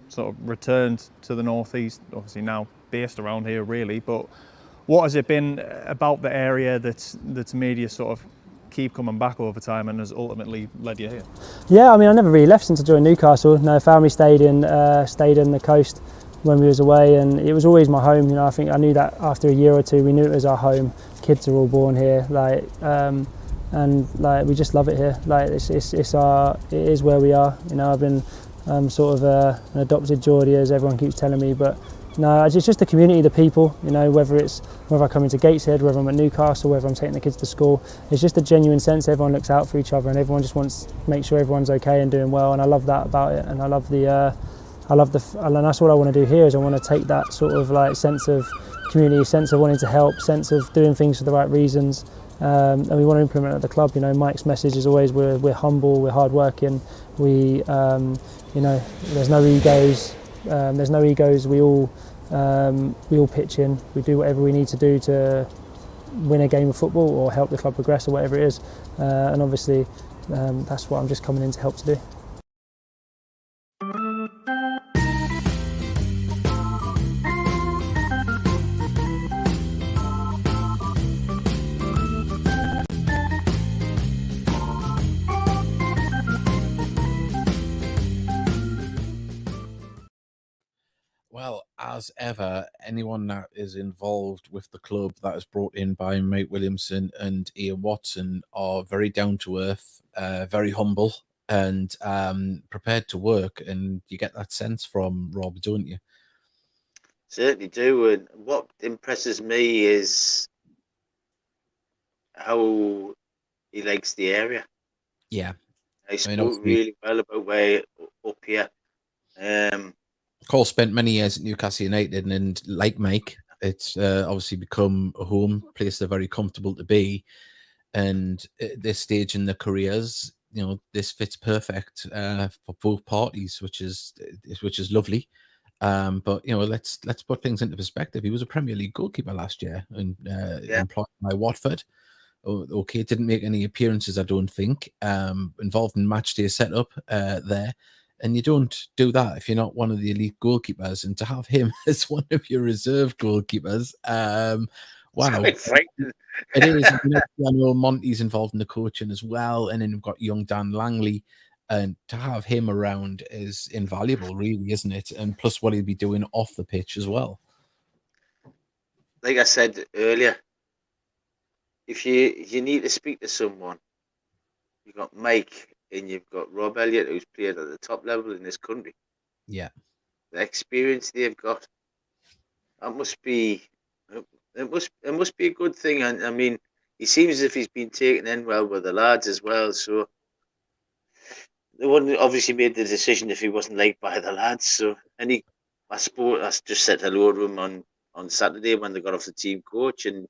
sort of returned to the North East, obviously now based around here really, but what has it been about the area that's made you sort of keep coming back over time and has ultimately led you here? Yeah, I mean, I never really left since I joined Newcastle. No, family stayed in the coast when we was away, and it was always my home. You know, I think I knew that after a year or two, we knew it was our home. Kids are all born here, like, and like we just love it here. Like it is where we are. You know, I've been sort of an adopted Geordie, as everyone keeps telling me, but no, it's just the community, the people. You know, whether I come into Gateshead, whether I'm at Newcastle, whether I'm taking the kids to school, it's just a genuine sense everyone looks out for each other, and everyone just wants to make sure everyone's okay and doing well. And I love that about it, and I love and that's what I want to do here. Is I want to take that sort of like sense of community, sense of wanting to help, sense of doing things for the right reasons, and we want to implement it at the club. You know, Mike's message is always we're humble, we're hardworking, we you know, there's no egos. We all pitch in. We do whatever we need to do to win a game of football or help the club progress or whatever it is. And obviously, that's what I'm just coming in to help to do. Well, as ever, anyone that is involved with the club that is brought in by Mike Williamson and Ian Watson are very down to earth, very humble, and prepared to work. And you get that sense from Rob, don't you? Certainly do. And what impresses me is how he likes the area. Yeah. He spoke really well about where up here. Cole spent many years at Newcastle United, and like Mike, it's obviously become a home place they're very comfortable to be. And at this stage in their careers, this fits perfect for both parties, which is lovely. But let's put things into perspective. He was a Premier League goalkeeper last year, and employed by Watford. Okay, didn't make any appearances, I don't think. Involved in match day setup there. And you don't do that if you're not one of the elite goalkeepers. And to have him as one of your reserve goalkeepers, wow. It is. I know Monty's involved in the coaching as well. And then we've got young Dan Langley. And to have him around is invaluable, really, isn't it? And plus what he'll be doing off the pitch as well. Like I said earlier, if you need to speak to someone, you've got Mike and you've got Rob Elliott, who's played at the top level in this country. Yeah. The experience they've got, that must be, it must be a good thing. And I mean, he seems as if he's been taken in well with the lads as well. So they wouldn't obviously made the decision if he wasn't liked by the lads. So, and I just said hello to him on Saturday when they got off the team coach, and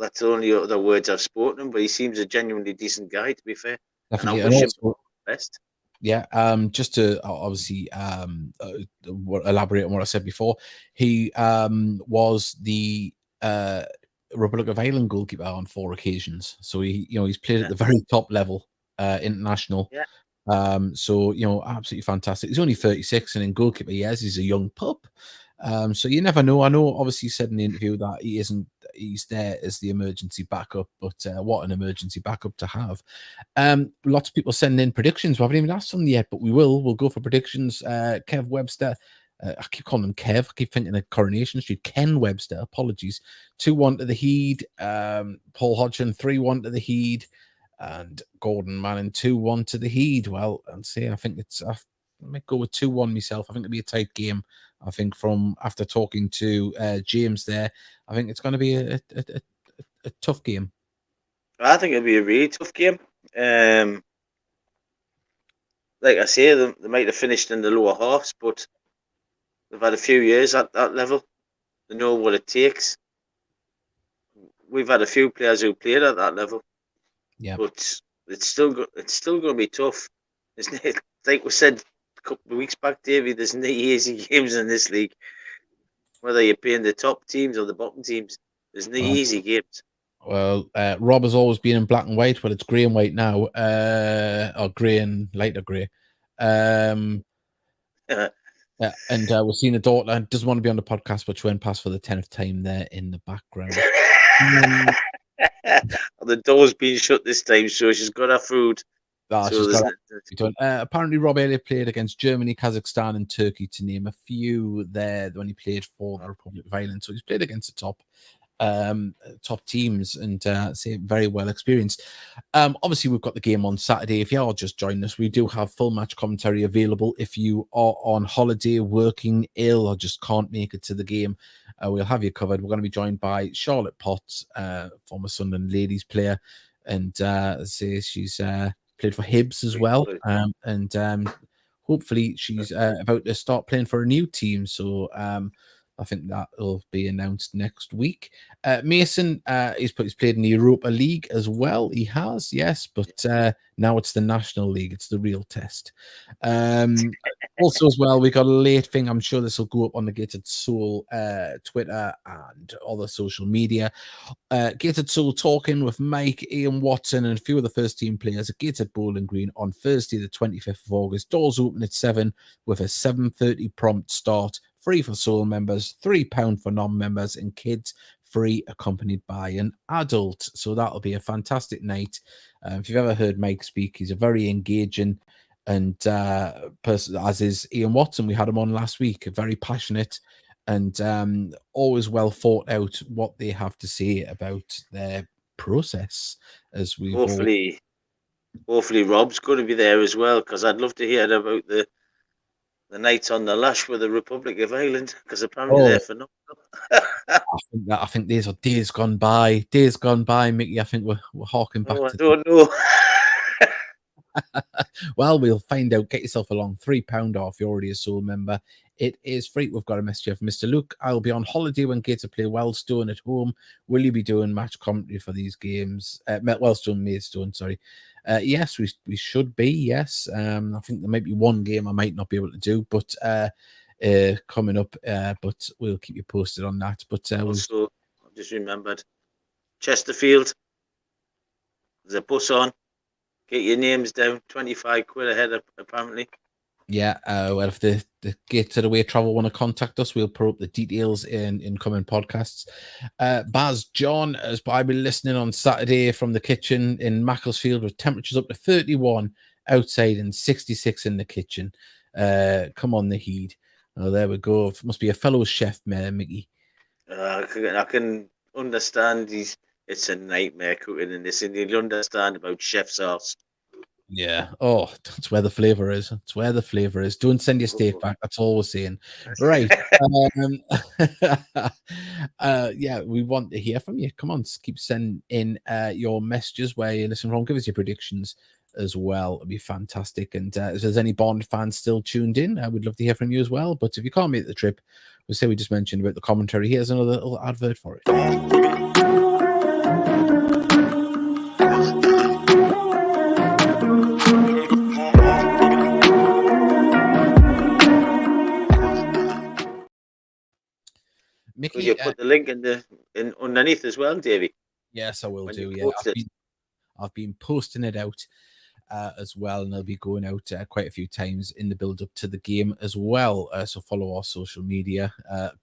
that's the only other words I've spoken to him, but he seems a genuinely decent guy, to be fair. Definitely. And I wish him the best. Yeah, just to obviously elaborate on what I said before, he was the Republic of Ireland goalkeeper on 4 occasions. So he's played at the very top level, international. Yeah. So absolutely fantastic. He's only 36, and in goalkeeper years, he's a young pup. So you never know. I know, obviously, he said in the interview that he's there as the emergency backup, but what an emergency backup to have. Lots of people sending in predictions. We haven't even asked them yet, but we'll go for predictions. Kev Webster, I keep calling him Kev. I keep thinking of Coronation Street. Ken Webster, apologies. 2-1 to the Heed. Paul Hodgson, 3-1 to the Heed. And Gordon Manning, 2-1 to the Heed. Well, I think I might go with 2-1 myself. I think it'll be a tight game. I think from after talking to James there, I think it's going to be a tough game. I think it'll be a really tough game. Like I say, they might have finished in the lower halves, but they've had a few years at that level. They know what it takes. We've had a few players who played at that level. Yeah, but it's still going to be tough, isn't it? Like we said a couple of weeks back, Davey, there's no easy games in this league. Whether you're playing the top teams or the bottom teams, there's no easy games. Well, Rob has always been in black and white, but it's grey and white now, or grey and lighter grey. And we're seeing a daughter doesn't want to be on the podcast, but she went past for the 10th time there in the background. The door's been shut this time, so she's got her food. Apparently, Rob Elliott played against Germany, Kazakhstan, and Turkey, to name a few there when he played for the Republic of Ireland. So he's played against the top teams and very well experienced. Obviously, we've got the game on Saturday. If you are just joining us, we do have full match commentary available. If you are on holiday, working, ill, or just can't make it to the game, we'll have you covered. We're going to be joined by Charlotte Potts, former Sunderland ladies player, and she's played for Hibs as well, and hopefully she's about to start playing for a new team. So I think that will be announced next week. Mason, he's played in the Europa League as well. He has, yes, but now it's the National League. It's the real test. Also, as well, we got a late thing. I'm sure this will go up on the Gated Soul Twitter and other social media. Gated Soul talking with Mike, Ian Watson, and a few of the first team players at Gated Bowling Green on Thursday, the 25th of August. Doors open at 7 with a 7:30 prompt start. Free for Soul members, £3 for non-members, and kids free accompanied by an adult. So that'll be a fantastic night. If you've ever heard Mike speak, he's a very engaging and person, as is Ian Watson. We had him on last week, very passionate and always well thought out what they have to say about their process. As we hopefully Rob's going to be there as well, because I'd love to hear about the night on the lash with the Republic of Ireland, because apparently they're phenomenal. I think these are days gone by. Days gone by, Mickey. I think we're harking back I to. don't know. Well, we'll find out. Get yourself along. £3 off. You're already a Soul member. It is free. We've got a message from Mr. Luke. I'll be on holiday when Gator play Wellstone at home. Will you be doing match commentary for these games? Wellstone, Maidstone, sorry. Yes, we should be. Yes. I think there might be one game I might not be able to do, but coming up. But we'll keep you posted on that. But Also, I've just remembered Chesterfield. There's a bus on. Get your names down. 25 quid ahead, apparently. yeah, well, if the Gator Away Travel want to contact us, we'll put up the details in coming podcasts. Baz John has been listening on Saturday from the kitchen in Macclesfield with temperatures up to 31 outside and 66 in the kitchen. Come on, the heat. Oh, there we go. Must be a fellow chef, Mickey. I can understand it's a nightmare cooking in this, and you'll understand about chef's arse. Yeah. Oh, that's where the flavor is. That's where the flavor is. Don't send your steak back. That's all we're saying. Right. Yeah, we want to hear from you. Come on, keep sending in your messages where you listen from. Give us your predictions as well. It'd be fantastic. And if there's any Barnet fans still tuned in, we'd love to hear from you as well. But if you can't make the trip, we'll say we just mentioned about the commentary. Here's another little advert for it. Mickey, you put the link in underneath as well, Davey. Yes, I will do. Yeah, I've been posting it out as well, and I'll be going out quite a few times in the build up to the game as well. So follow our social media.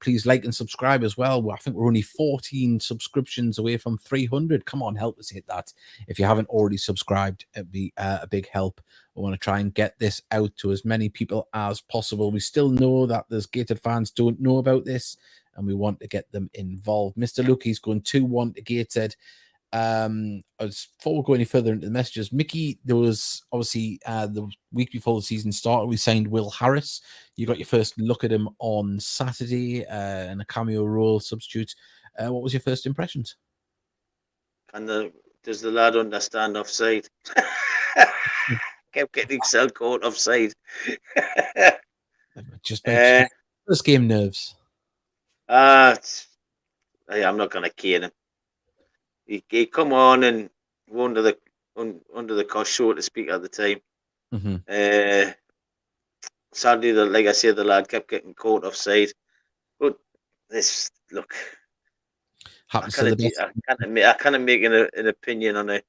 Please like and subscribe as well. I think we're only 14 subscriptions away from 300. Come on, help us hit that. If you haven't already subscribed, it'd be a big help. We want to try and get this out to as many people as possible. We still know that there's Gated fans don't know about this, and we want to get them involved. Mr. Lookie's going 2-1 to Gated. Before we go any further into the messages, Mickey, there was obviously the week before the season started, we signed Will Harris. You got your first look at him on Saturday in a cameo role substitute. What was your first impressions? And does the lad understand offside? Kept getting himself caught offside. just first game nerves. I'm not going to cane him. He come on and under the cost show, to speak, at the time. Mm-hmm. Sadly, like I said, the lad kept getting caught offside. But this happens I can't make an opinion on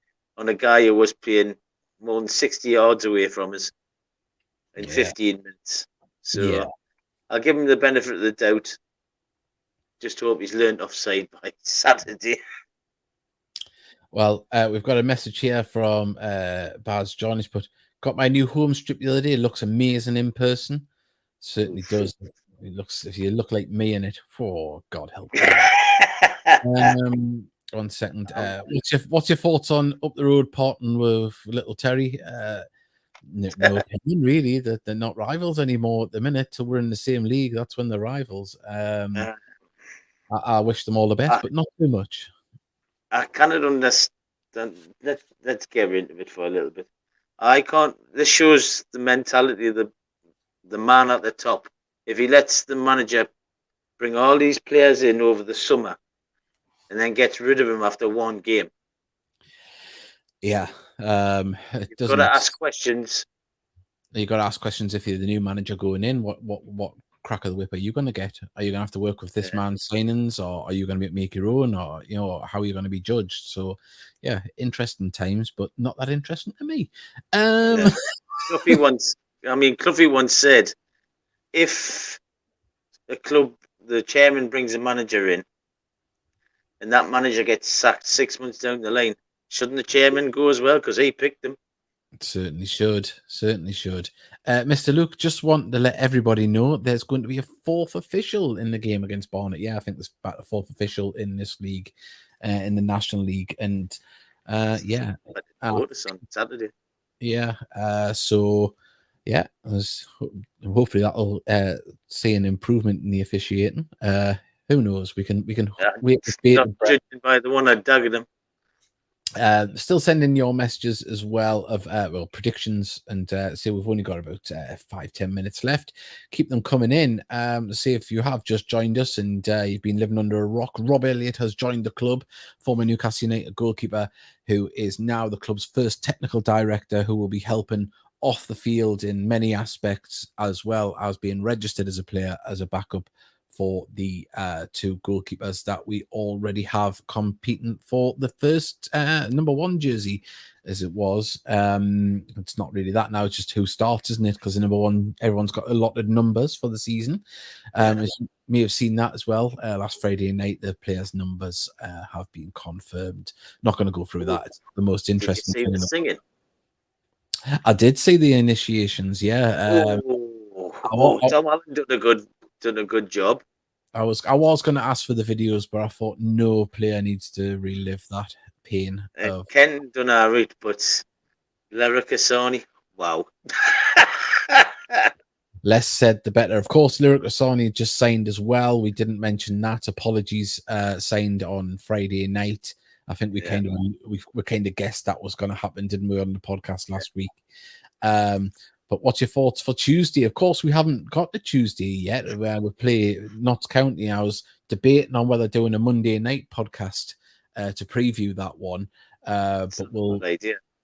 a guy who was playing more than 60 yards away from us in 15 minutes. So I'll give him the benefit of the doubt. Just hope he's learned offside by Saturday. Well, we've got a message here from Baz John. He's put, got my new home strip the other day. It looks amazing in person. Certainly does. It looks, if you look like me in it, oh, God help me. 1 second. What's your thoughts on up the road parting with little Terry? No opinion, really. They're not rivals anymore at the minute. Till we're in the same league, that's when they're rivals. I wish them all the best, but not too much. I cannot understand. Let's get into it for a little bit. I can't. This shows the mentality of the man at the top. If he lets the manager bring all these players in over the summer and then gets rid of them after one game, you've got to ask questions. You've got to ask questions if you're the new manager going in. What crack of the whip are you going to get? Are you going to have to work with this man's signings, or are you going to make your own, or how are you going to be judged? So, yeah, interesting times, but not that interesting to me. Cluffy once said, if a club, the chairman brings a manager in, and that manager gets sacked 6 months down the line, shouldn't the chairman go as well because he picked him? Certainly should. Mr. Luke, just want to let everybody know there's going to be a fourth official in the game against Barnet. Yeah, I think there's about a fourth official in this league, in the National League. And notice on Saturday. Yeah. Hopefully that'll see an improvement in the officiating. Who knows? We can Yeah, wait with not bated breath. judging by the one I dug at him. Still sending your messages as well of predictions, and see we've only got about 5-10 minutes left. Keep them coming in. See if you have just joined us and you've been living under a rock. Rob Elliott has joined the club, former Newcastle United goalkeeper, who is now the club's first technical director, who will be helping off the field in many aspects, as well as being registered as a player as a backup for the two goalkeepers that we already have competing for the first number 1 jersey, as it was. It's not really that now, it's just who starts, isn't it? Because the number 1, everyone's got allotted numbers for the season. As you may have seen that as well. Last Friday night, the players' numbers have been confirmed. Not going to go through that. It's the most interesting Did you see thing. the singing? I did see the initiations, yeah. Tom Allen done a good job. I was going to ask for the videos, but I thought no player needs to relive that pain. Ken done alright, but Lyric Asani, wow. Less said, the better. Of course, Lyric Asani just signed as well. We didn't mention that. Apologies. Signed on Friday night. I think we kind of guessed that was going to happen, didn't we, on the podcast last week? But what's your thoughts for Tuesday? Of course, we haven't got the Tuesday yet, where we play Notts County. I was debating on whether doing a Monday night podcast to preview that one. But we'll,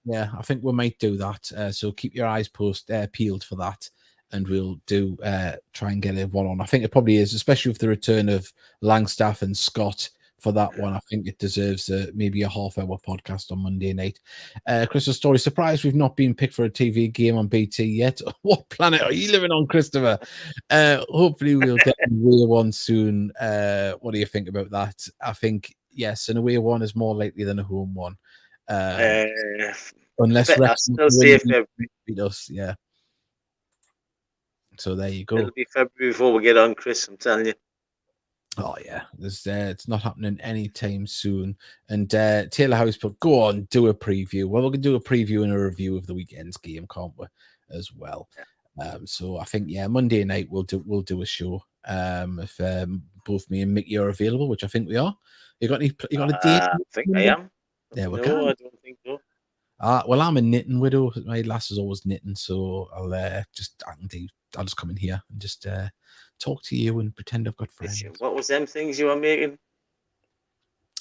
yeah, I think we might do that. So keep your eyes peeled for that, and we'll do try and get one on. I think it probably is, especially with the return of Langstaff and Scott. For that one, I think it deserves maybe a half-hour podcast on Monday night. Christopher Story, surprised we've not been picked for a TV game on BT yet. What planet are you living on, Christopher? Hopefully we'll get an away one soon. What do you think about that? I think, yes, an away one is more likely than a home one. Unless I'll still see if beat us, yeah. So there you go. It'll be February before we get on, Chris, I'm telling you. Oh yeah, it's not happening anytime soon. And Taylor House put, go on, do a preview. Well, we can do a preview and a review of the weekend's game, can't we? As well. So I think Monday night we'll do a show. If both me and Mickey are available, which I think we are. You got a date? I think I am. There we go. go. I don't think so. Well, I'm a knitting widow. My lass is always knitting, so I'll just come in here and just talk to you and pretend I've got friends. What was them things you were making?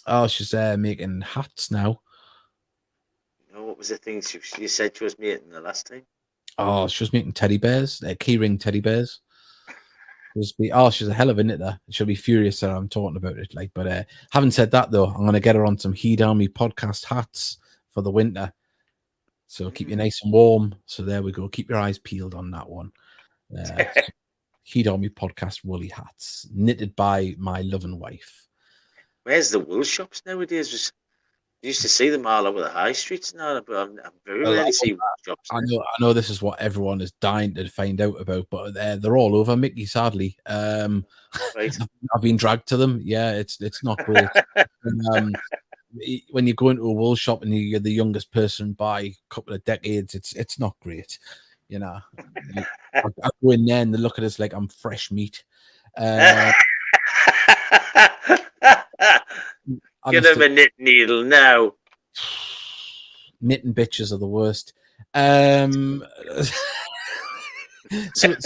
Oh, she's making hats now. No, what was the things you said she was making the last time? Oh, she was making teddy bears, keyring teddy bears. She's a hell of a knitter. She'll be furious that I'm talking about it. But having said that, though, I'm going to get her on some Heat Army podcast hats for the winter. So keep you nice and warm. So there we go. Keep your eyes peeled on that one. Heat Army podcast woolly hats, knitted by my loving wife. Where's the wool shops nowadays? You used to see them all over the high streets now, but I very rarely see wool shops. I know this is what everyone is dying to find out about, but they're all over, Mickey, sadly. Right. I've been dragged to them. Yeah, it's not great. When you go into a wool shop and you're the youngest person by a couple of decades, it's not great. You know, I go in there and they look at us like I'm fresh meat. Get him a knit needle now. Knitting bitches are the worst. So you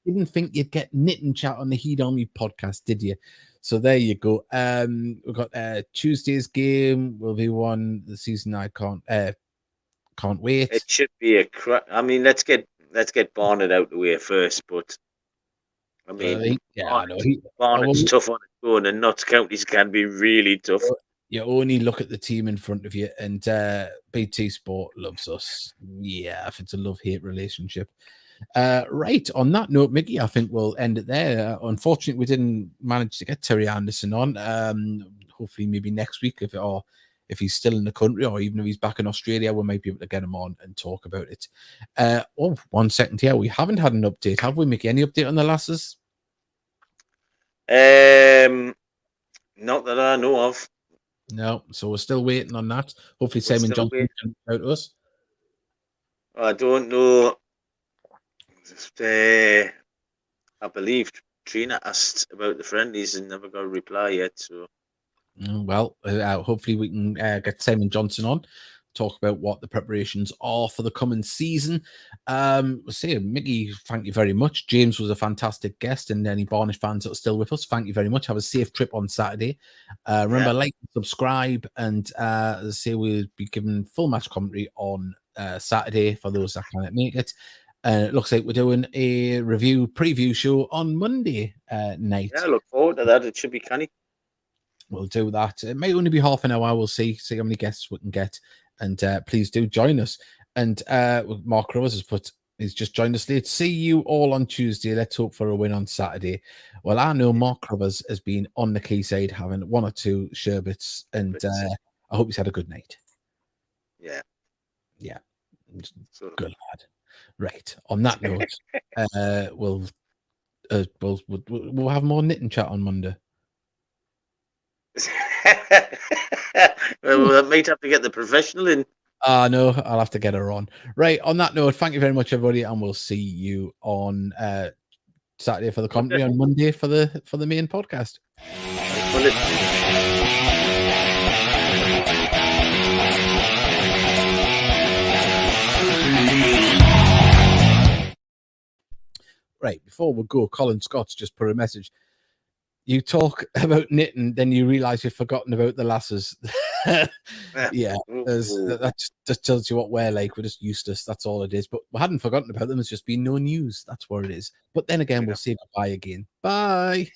didn't think you'd get knitting chat on the Heat Army podcast, did you? So there you go. We've got Tuesday's game will be one the season I can't wait. It should be a crack. I mean, let's get Barnet out the way first, but I mean, I know. Barnet's tough on its own, and Notts Counties can be really tough. You only look at the team in front of you, and BT Sport loves us. Yeah, if it's a love-hate relationship. Right, on that note, Mickey, I think we'll end it there. Unfortunately, we didn't manage to get Terry Anderson on. Hopefully, maybe next week, if he's still in the country, or even if he's back in Australia, we might be able to get him on and talk about it. 1 second here. We haven't had an update, have we, Mickey? Any update on the lasses? Not that I know of. No, so we're still waiting on that. Hopefully, Simon Johnson can out to us. I don't know. I believe Trina asked about the friendlies and never got a reply yet. So, well, hopefully we can get Simon Johnson on, talk about what the preparations are for the coming season. Say, Mickey, thank you very much. James was a fantastic guest, and any Barnet fans that are still with us, thank you very much. Have a safe trip on Saturday. Remember, like, subscribe, and as I say, we'll be giving full match commentary on Saturday for those that can't make it. It looks like we're doing a preview show on Monday night. yeah, I look forward to that. It should be canny. We'll do that. It may only be half an hour. We'll see how many guests we can get. And please do join us. And Mark Rose he's just joined us late. See you all on Tuesday. Let's hope for a win on Saturday. Well, I know Mark Rivers has been on the quayside having one or two sherbets, and I hope he's had a good night. Yeah. Good lad. Right. On that note, we'll have more knitting chat on Monday. Well, I might have to get the professional in. No, I'll have to get her on. Right, on that note, thank you very much, everybody, and we'll see you on Saturday for the commentary, on Monday for the main podcast. Right, before we go, Colin Scott's just put a message. You talk about knitting, then you realise you've forgotten about the lasses. Yeah, that just tells you what we're like. We're just useless. That's all it is. But we hadn't forgotten about them. It's just been no news. That's what it is. But then again, we'll say goodbye again. Bye.